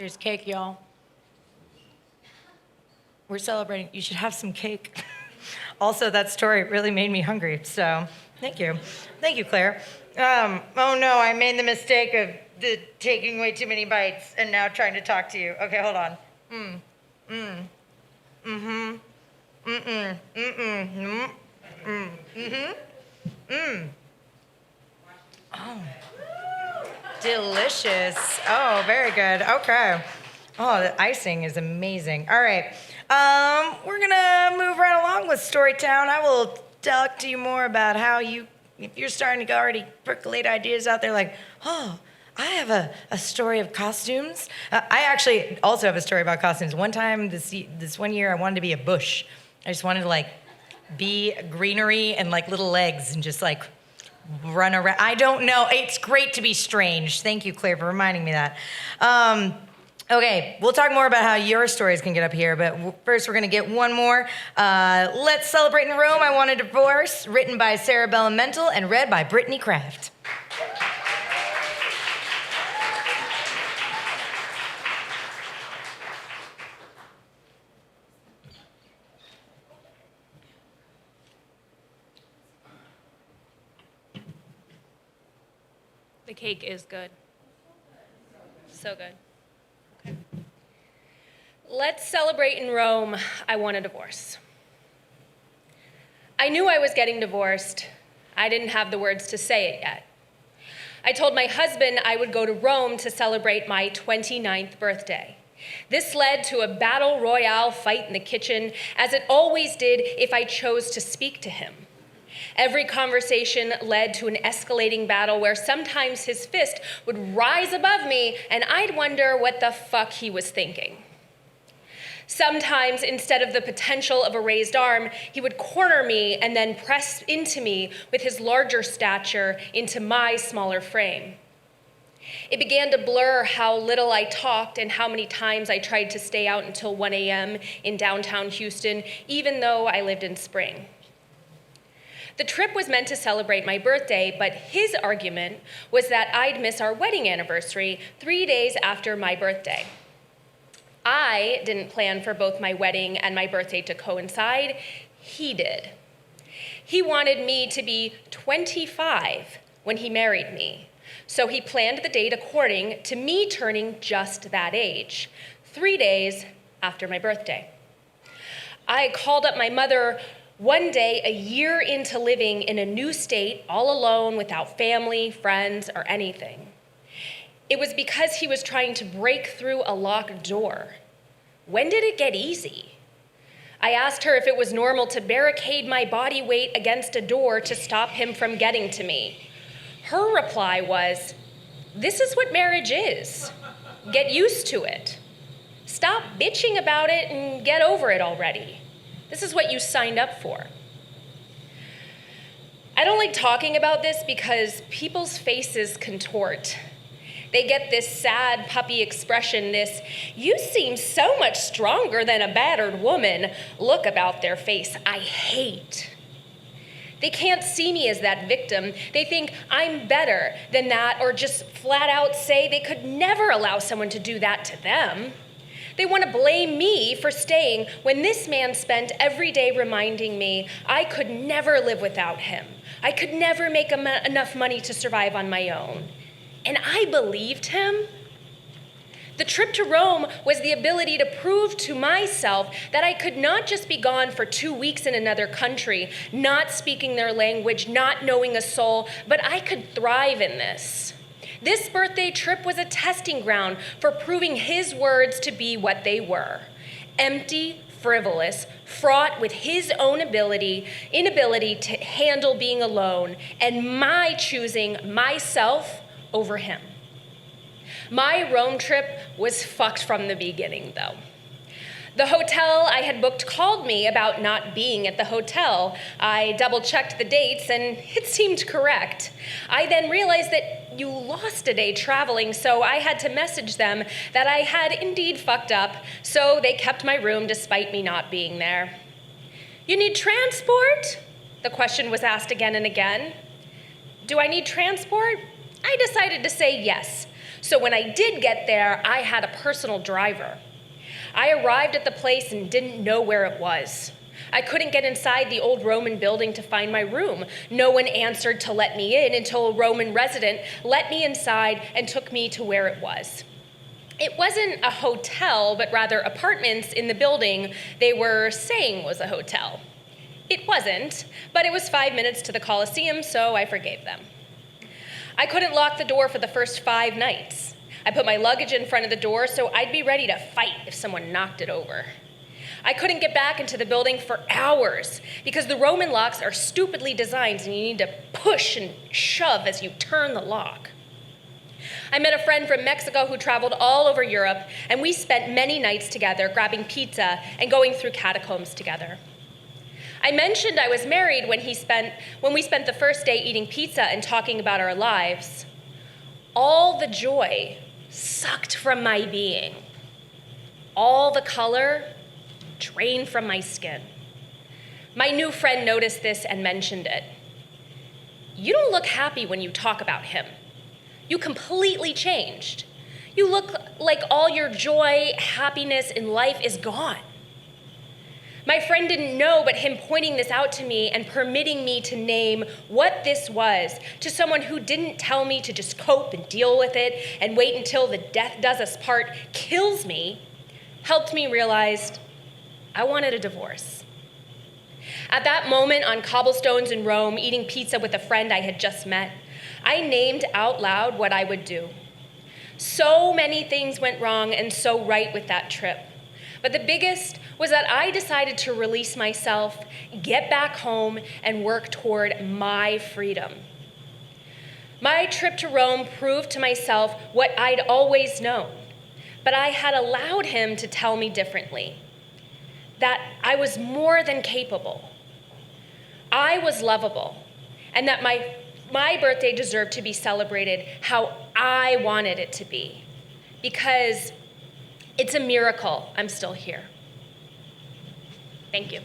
There's cake, y'all. We're celebrating. You should have some cake. Also, that story really made me hungry, so thank you. Thank you, Claire. Oh no, I made the mistake of taking way too many bites and now trying to talk to you. Okay, hold on. Oh, delicious. Oh, very good. Okay. Oh, the icing is amazing. All right. We're gonna move right along with Storytown. I will talk to you more about how if you're starting to already percolate ideas out there like, oh, I have a story of costumes. I actually also have a story about costumes. One time, this one year, I wanted to be a bush. I just wanted to like be greenery and like little legs and just like run around. I don't know. It's great to be strange. Thank you, Claire, for reminding me that. Okay, we'll talk more about how your stories can get up here, but first we're going to get one more. Let's Celebrate in Rome, I Want a Divorce, written by Sarah Bellum and read by Brittany Kraft. The cake is good. So good. Okay. Let's celebrate in Rome, I want a divorce. I knew I was getting divorced. I didn't have the words to say it yet. I told my husband I would go to Rome to celebrate my 29th birthday. This led to a battle royale fight in the kitchen, as it always did if I chose to speak to him. Every conversation led to an escalating battle where sometimes his fist would rise above me and I'd wonder what the fuck he was thinking. Sometimes, instead of the potential of a raised arm, he would corner me and then press into me with his larger stature into my smaller frame. It began to blur how little I talked and how many times I tried to stay out until 1 a.m. in downtown Houston, even though I lived in Spring. The trip was meant to celebrate my birthday, but his argument was that I'd miss our wedding anniversary 3 days after my birthday. I didn't plan for both my wedding and my birthday to coincide. He did. He wanted me to be 25 when he married me, so he planned the date according to me turning just that age, 3 days after my birthday. I called up my mother one day, a year into living in a new state, all alone, without family, friends, or anything. It was because he was trying to break through a locked door. When did it get easy? I asked her if it was normal to barricade my body weight against a door to stop him from getting to me. Her reply was, "This is what marriage is. Get used to it. Stop bitching about it and get over it already. This is what you signed up for." I don't like talking about this because people's faces contort. They get this sad puppy expression, this, "You seem so much stronger than a battered woman," look about their face I hate. They can't see me as that victim. They think I'm better than that, or just flat out say they could never allow someone to do that to them. They want to blame me for staying when this man spent every day reminding me I could never live without him. I could never make enough money to survive on my own. And I believed him. The trip to Rome was the ability to prove to myself that I could not just be gone for 2 weeks in another country, not speaking their language, not knowing a soul, but I could thrive in this. This birthday trip was a testing ground for proving his words to be what they were: empty, frivolous, fraught with his own inability to handle being alone, and my choosing myself over him. My Rome trip was fucked from the beginning, though. The hotel I had booked called me about not being at the hotel. I double-checked the dates, and it seemed correct. I then realized that you lost a day traveling, so I had to message them that I had indeed fucked up, so they kept my room despite me not being there. "You need transport?" the question was asked again and again. Do I need transport? I decided to say yes. So when I did get there, I had a personal driver. I arrived at the place and didn't know where it was. I couldn't get inside the old Roman building to find my room. No one answered to let me in until a Roman resident let me inside and took me to where it was. It wasn't a hotel, but rather apartments in the building they were saying was a hotel. It wasn't, but it was 5 minutes to the Colosseum, so I forgave them. I couldn't lock the door for the first 5 nights. I put my luggage in front of the door so I'd be ready to fight if someone knocked it over. I couldn't get back into the building for hours because the Roman locks are stupidly designed and you need to push and shove as you turn the lock. I met a friend from Mexico who traveled all over Europe, and we spent many nights together grabbing pizza and going through catacombs together. I mentioned I was married when we spent the first day eating pizza and talking about our lives. All the joy sucked from my being. All the color drained from my skin. My new friend noticed this and mentioned it. You don't look happy when you talk about him. You completely changed. You look like all your joy, happiness in life is gone. My friend didn't know, but him pointing this out to me and permitting me to name what this was to someone who didn't tell me to just cope and deal with it and wait until the death does us part kills me, helped me realize I wanted a divorce. At that moment on cobblestones in Rome, eating pizza with a friend I had just met, I named out loud what I would do. So many things went wrong and so right with that trip. But the biggest was that I decided to release myself, get back home, and work toward my freedom. My trip to Rome proved to myself what I'd always known, but I had allowed him to tell me differently, that I was more than capable. I was lovable, and that my birthday deserved to be celebrated how I wanted it to be, because it's a miracle I'm still here. Thank you.